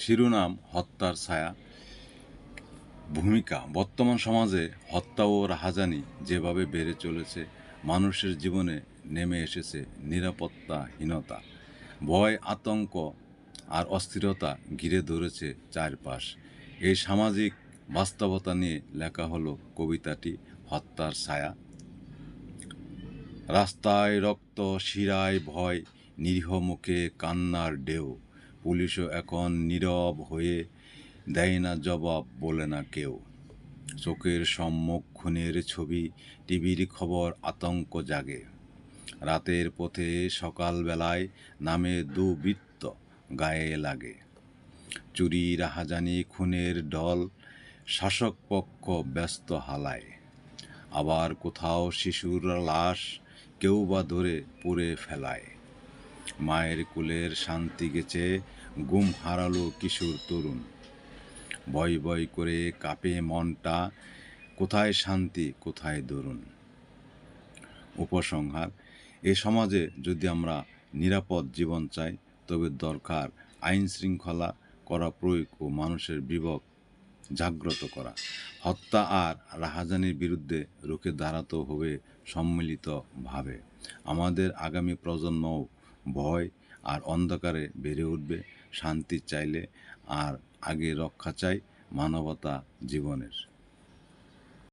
শিরোনাম হত্যার ছায়া। ভূমিকা: বর্তমান সমাজে হত্যা ও রাহাজানি যেভাবে বেড়ে চলেছে, মানুষের জীবনে নেমে এসেছে নিরাপত্তাহীনতা, ভয়, আতঙ্ক আর অস্থিরতা ঘিরে ধরেছে চারপাশ। এই সামাজিক বাস্তবতা নিয়ে লেখা হলো কবিতাটি হত্যার ছায়া। রাস্তায় রক্ত, শিরায় ভয়, নিরীহ মুখে কান্নার ঢেউ। পুলিশও এখন নীরব হয়ে দেয় না জবাব, বলে না কেউ। চোখের সম্মুখ খুনের ছবি, টিভির খবর, আতঙ্ক জাগে। রাতের পথে সকালবেলায় নামে দুর্বৃত্ত, গায়ে লাগে। চুরি, রাহাজানি, খুনের ঢল, শাসক পক্ষ ব্যস্ত হালায়। আবার কোথাও শিশুর লাশ কেউ বা ধরে পুড়ে ফেলায়। মায়ের কোলের শান্তি গেছে, গুম হারালো কিশোর তরুণ। ভয় ভয় করে কাঁপে মনটা, কোথায় শান্তি, কোথায় দরুন। উপসংহার: এ সমাজে যদি আমরা নিরাপদ জীবন চাই, তবে দরকার আইন শৃঙ্খলা করা প্রয়োগ ও মানুষের বিবেক জাগ্রত করা। হত্যা আর রাহাজানির বিরুদ্ধে রুখে দাঁড়াতে হবে সম্মিলিতভাবে। আমাদের আগামী প্রজন্মও ভয় আর অন্ধকারে বেড়ে উঠবে। শান্তি চাইলে আর আগে রক্ষা চাই মানবতা জীবনের।